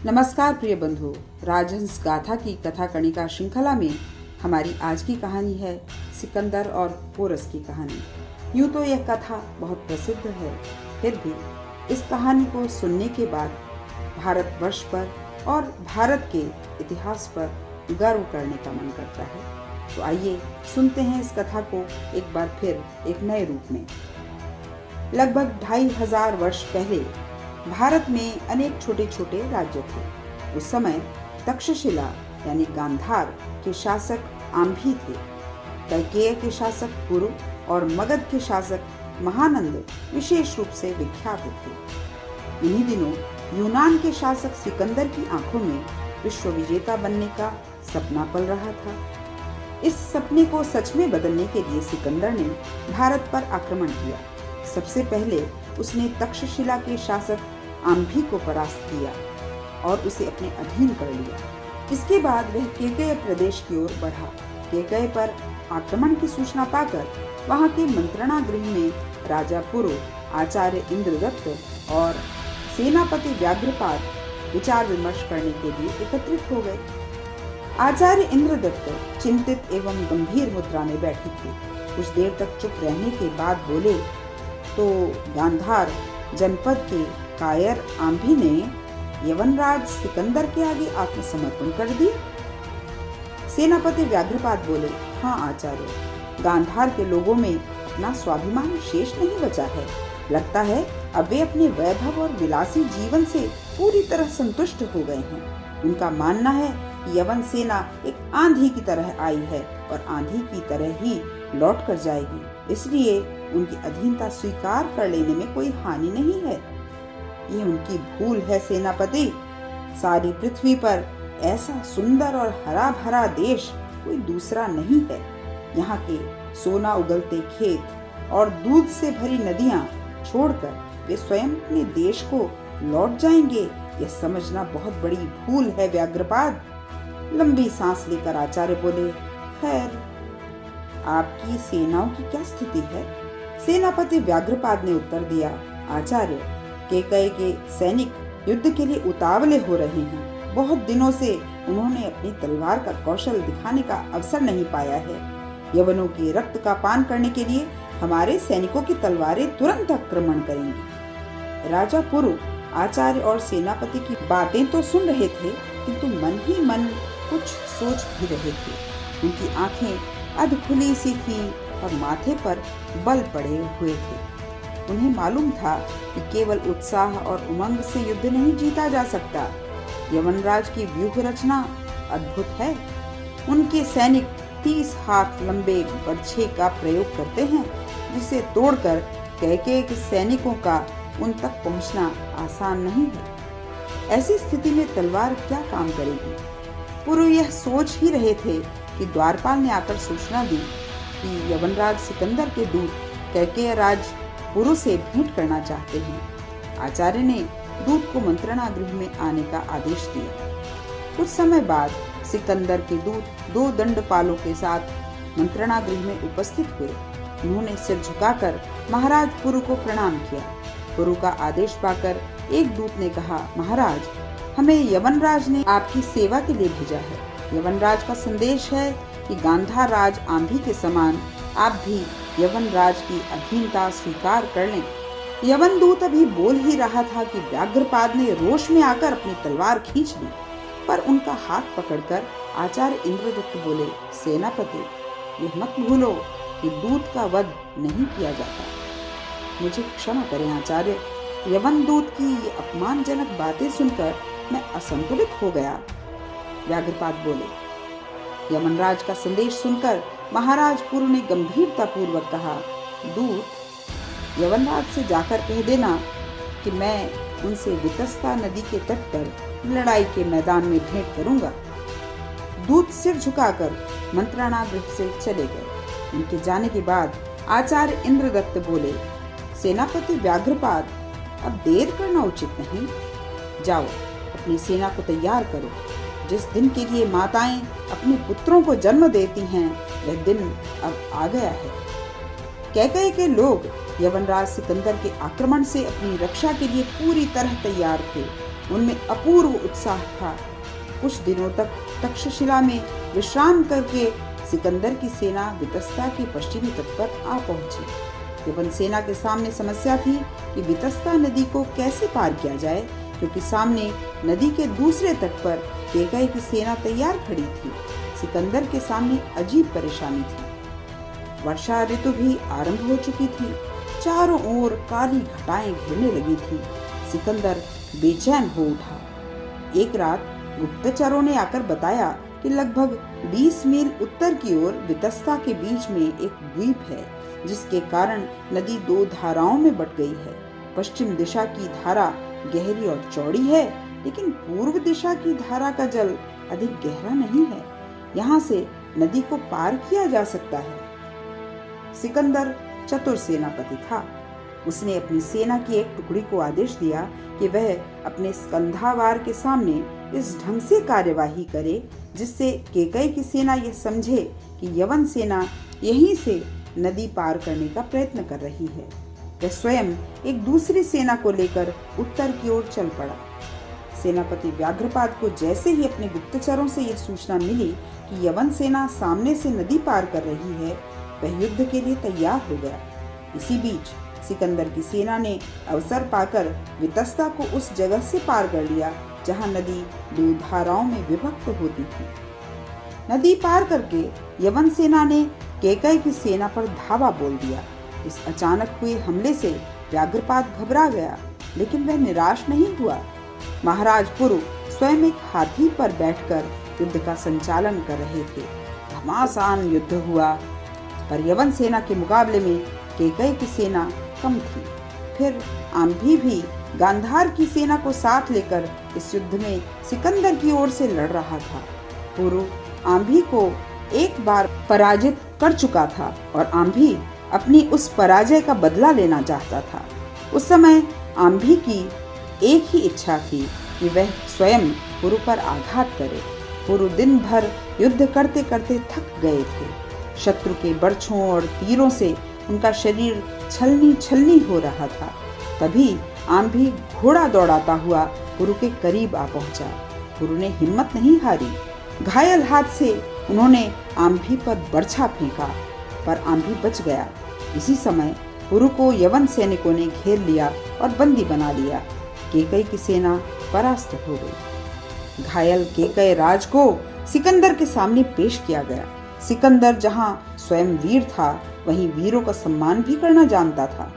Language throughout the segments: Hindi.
नमस्कार प्रिय बंधु, राजहंस गाथा की कथा कणिका श्रृंखला में हमारी आज की कहानी है सिकंदर और पोरस की कहानी। यूं तो यह कथा बहुत प्रसिद्ध है, फिर भी इस कहानी को सुनने के बाद भारतवर्ष पर और भारत के इतिहास पर गर्व करने का मन करता है। तो आइए सुनते हैं इस कथा को एक बार फिर एक नए रूप में। लगभग 2500 वर्ष पहले भारत में अनेक छोटे छोटे राज्य थे। उस समय तक्षशिला यानी गांधार के शासक आंभी थे, कैकेय के शासक पुरु और मगध के शासक महानंद विशेष रूप से विख्यात थे। इन्हीं दिनों यूनान के शासक सिकंदर की आंखों में विश्व विजेता बनने का सपना पल रहा था। इस सपने को सच में बदलने के लिए सिकंदर ने भारत पर आक्रमण किया। सबसे पहले उसने तक्षशिला के शासक आंभी को परास्त किया और उसे अपने अधीन कर लिया। इसके बाद वह केकय प्रदेश की ओर बढ़ा। केकय पर आक्रमण की सूचना पाकर वहां के मंत्रणा गृह में राजा पुरु, आचार्य इंद्रदत्त और सेनापति व्याघ्रपाद विचार विमर्श करने के लिए एकत्रित हो गए। आचार्य इंद्रदत्त चिंतित एवं गंभीर मुद्रा में बैठे थे। कुछ देर तक चुप रहने के बाद बोले, तो गांधार जनपद के कायर आंभी ने यवनराज सिकंदर के आगे आत्मसमर्पण कर दिया। सेनापति व्याघ्रपाद बोले, हाँ आचार्य, गांधार के लोगों में अपना स्वाभिमान शेष नहीं बचा है। लगता है अब वे अपने वैभव और विलासी जीवन से पूरी तरह संतुष्ट हो गए हैं। उनका मानना है कि यवन सेना एक आंधी की तरह आई है और आंधी की तरह ही लौट कर जाएगी, इसलिए उनकी अधीनता स्वीकार कर लेने में कोई हानि नहीं है। ये उनकी भूल है सेनापति। सारी पृथ्वी पर ऐसा सुंदर और हरा भरा देश कोई दूसरा नहीं है। यहाँ के सोना उगलते खेत और दूध से भरी नदियाँ छोड़कर वे स्वयं अपने देश को लौट जाएंगे, यह समझना बहुत बड़ी भूल है व्याघ्रपाद। लंबी सांस लेकर आचार्य बोले, खैर आपकी सेनाओं की क्या स्थिति है? सेनापति व्याघ्रपाद ने उत्तर दिया, आचार्य, केकय के सैनिक युद्ध के लिए उतावले हो रहे हैं। बहुत दिनों से उन्होंने अपनी तलवार का कौशल दिखाने का अवसर नहीं पाया है। यवनों के रक्त का पान करने के लिए हमारे सैनिकों की तलवारें तुरंत आक्रमण करेंगी। राजा पुरु, आचार्य और सेनापति की बातें तो सुन रहे थे, किंतु मन ही मन कुछ सोच भी रहे थे। उनकी आंखें अध खुली सी थी और माथे पर बल पड़े हुए थे। उन्हें मालूम था कि केवल उत्साह और उमंग से युद्ध नहीं जीता जा सकता। यवनराज की व्यूह रचना अद्भुत है। उनके सैनिक 30 हाथ लंबे बर्छे का प्रयोग करते हैं, जिसे तोड़कर कैकेय के सैनिकों का उन तक पहुंचना आसान नहीं है। ऐसी स्थिति में तलवार क्या काम करेगी? पुरु यह सोच ही रहे थे कि द्वारपाल ने आकर सूचना दी कि यवनराज सिकंदर के दूत कैकेय राज पुरु से भेंट करना चाहते हैं। आचार्य ने दूत को मंत्रणा गृह में आने का आदेश दिया। कुछ समय बाद सिकंदर के दूत 2 दंडपालों के साथ मंत्रणा गृह में उपस्थित हुए। उन्होंने सिर झुकाकर महाराज पुरु को प्रणाम किया। पुरु का आदेश पाकर एक दूत ने कहा, महाराज, हमें यवनराज ने आपकी सेवा के लिए भेजा है। यवनराज का संदेश है कि गांधार राज आंधी के समान आप भी यवनराज की अधीनता स्वीकार कर लें। यवन दूत अभी बोल ही रहा था कि व्याघ्रपाद ने रोष में आकर अपनी तलवार खींच ली, पर उनका हाथ पकड़कर आचार्य इंद्रदत्त बोले, सेनापति, यह मत भूलो कि दूत का वध नहीं किया जाता। मुझे क्षमा करें आचार्य, यवन दूत की ये अपमानजनक बातें सुनकर मैं असंतुलित हो गया। व्याघ्रपाद बोले। यमनराज का संदेश सुनकर महाराज पुरु ने गंभीरता पूर्वक कहा, दूत, यवनराज से जाकर कह देना कि मैं उनसे वितस्ता नदी के तट पर लड़ाई के मैदान में भेंट करूंगा। दूत सिर झुकाकर मंत्रणा गृह से चले गए। उनके जाने के बाद आचार्य इंद्रदत्त बोले, सेनापति व्याघ्रपाद, अब देर करना उचित नहीं। जाओ, अपनी सेना को तैयार करो। जिस दिन के लिए माताएं अपने पुत्रों को जन्म देती हैं, वह दिन अब आ गया है। कैकेय के लोग यवनराज सिकंदर के आक्रमण से अपनी रक्षा के लिए पूरी तरह तैयार थे। उनमें अपूर्व उत्साह था। कुछ दिनों तक तक्षशिला में विश्राम करके सिकंदर की सेना वितस्ता के पश्चिमी तट पर आ पहुंची। यवन सेना के सामने समस्या थी कि वितस्ता नदी को कैसे पार किया जाए, क्योंकि सामने नदी के दूसरे तट पर केकई की सेना तैयार खड़ी थी। सिकंदर के सामने अजीब परेशानी थी। वर्षा ऋतु भी आरंभ हो चुकी थी। चारों ओर काली घटाएं घेरने लगी थी। सिकंदर बेचैन हो उठा। एक रात गुप्तचरों ने आकर बताया कि लगभग 20 मील उत्तर की ओर वितस्ता के बीच में एक द्वीप है, जिसके कारण नदी 2 धाराओं में बट गई है। पश्चिम दिशा की धारा गहरी और चौड़ी है, लेकिन पूर्व दिशा की धारा का जल अधिक गहरा नहीं है। यहाँ से नदी को पार किया जा सकता है। सिकंदर चतुर सेनापति था। उसने अपनी सेना की एक टुकड़ी को आदेश दिया कि वह अपने स्कंधावार के सामने इस ढंग से कार्यवाही करे जिससे केकई की सेना यह समझे कि यवन सेना यहीं से नदी पार करने का प्रयत्न कर रही है। वह स्वयं एक दूसरी सेना को लेकर उत्तर की ओर चल पड़ा। सेनापति व्याघ्रपाद को जैसे ही अपने गुप्तचरों से यह सूचना मिली कि यवन सेना सामने से नदी पार कर रही है, वह युद्ध के लिए तैयार हो गया। इसी बीच सिकंदर की सेना ने अवसर पाकर वितस्ता को उस जगह से पार कर लिया जहां नदी 2 धाराओं में विभक्त होती थी। नदी पार करके यवन सेना ने केकई की सेना पर धावा बोल दिया। इस अचानक हुए हमले से व्याघ्रपाद घबरा गया, लेकिन वह निराश नहीं हुआ। महाराज पुरु स्वयं एक हाथी पर बैठकर युद्ध का संचालन कर रहे थे। घमासान युद्ध हुआ, पर यवन सेना के मुकाबले में केकई की सेना कम थी। फिर आम्भी भी गांधार की सेना को साथ लेकर इस युद्ध में सिकंदर की ओर से लड़ रहा था। पुरु आम्भी को एक बार पराजित कर चुका था और आम्भी अपनी उस पराजय का बदला लेना चाहता था। उस समय आम्भी की एक ही इच्छा थी कि वह स्वयं पुरु पर आघात करे। पुरु दिन भर युद्ध करते करते थक गए थे। शत्रु के बर्छों और तीरों से उनका शरीर छलनी छलनी हो रहा था। तभी आम्भी घोड़ा दौड़ाता हुआ पुरु के करीब आ पहुंचा। पुरु ने हिम्मत नहीं हारी। घायल हाथ से उन्होंने आम्भी पर बर्छा फेंका, पर आम्भी बच गया। इसी समय पुरु को यवन सैनिकों ने घेर लिया और बंदी बना लिया। केकई की सेना परास्त हो गई। घायल केकई राज को सिकंदर के सामने पेश किया गया। सिकंदर जहां स्वयं वीर था, वहीं वीरों का सम्मान भी करना जानता था।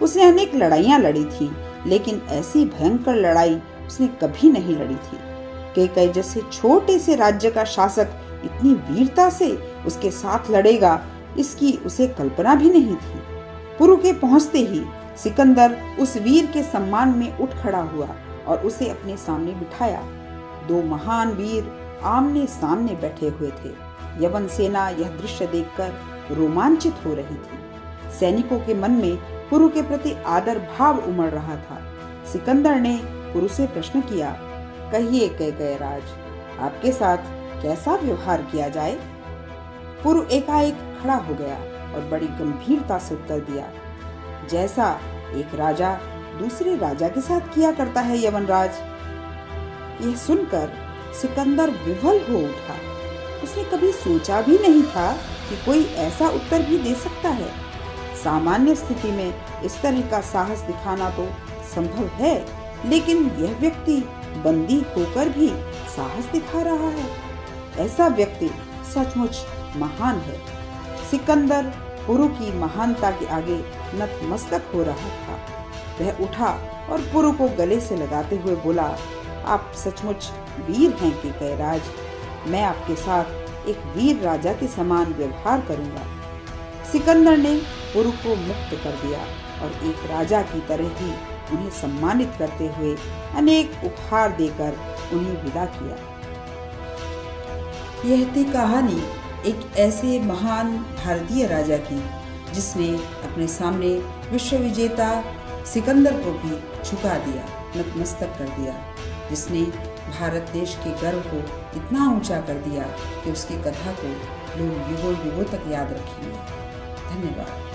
उसने अनेक लड़ाइयां लड़ी थी, लेकिन ऐसी भयंकर लड़ाई उसने कभी नहीं लड़ी थी। केकई जैसे छोटे से राज्य का शासक इतनी वीरता से उसके साथ लड़ेगा, इसकी उसे कल्पना भी नहीं थी। पुरु के पहुंचते ही सिकंदर उस वीर के सम्मान में उठ खड़ा हुआ और उसे अपने सामने बिठाया। 2 महान वीर आमने सामने बैठे हुए थे। यवन सेना यह दृश्य देखकर रोमांचित हो रही थी। सैनिकों के मन में पुरु के प्रति आदर भाव उमड़ रहा था। सिकंदर ने पुरु से प्रश्न किया, कहिए केकई राज, आपके साथ कैसा व्यवहार किया जाए? पुरु एकाएक खड़ा हो गया और बड़ी गंभीरता से उत्तर दिया, जैसा एक राजा दूसरे राजा के साथ किया करता है यवनराज। यह सुनकर सिकंदर विवल हो उठा। उसने कभी सोचा भी नहीं था कि कोई ऐसा उत्तर भी दे सकता है। सामान्य स्थिति में इस तरह का साहस दिखाना तो संभव है, लेकिन यह व्यक्ति बंदी होकर भी साहस दिखा रहा है। ऐसा व्यक्ति सचमुच महान है। सिकंदर पुरु की महानता के आगे नतमस्तक हो रहा था। वह उठा और पुरु को गले से लगाते हुए बोला, आप सचमुच वीर हैं केकई राज। मैं आपके साथ एक वीर राजा के समान व्यवहार करूंगा। सिकंदर ने पुरु को मुक्त कर दिया और एक राजा की तरह ही उन्हें सम्मानित करते हुए अनेक उपहार देकर उन्हें विदा किया। यह थी कहानी एक ऐसे महान भारतीय राजा की जिसने अपने सामने विश्व विजेता सिकंदर को भी झुका दिया, नतमस्तक कर दिया, जिसने भारत देश के गर्व को इतना ऊंचा कर दिया कि उसकी कथा को लोग युगों युगों तक याद रखेंगे। धन्यवाद।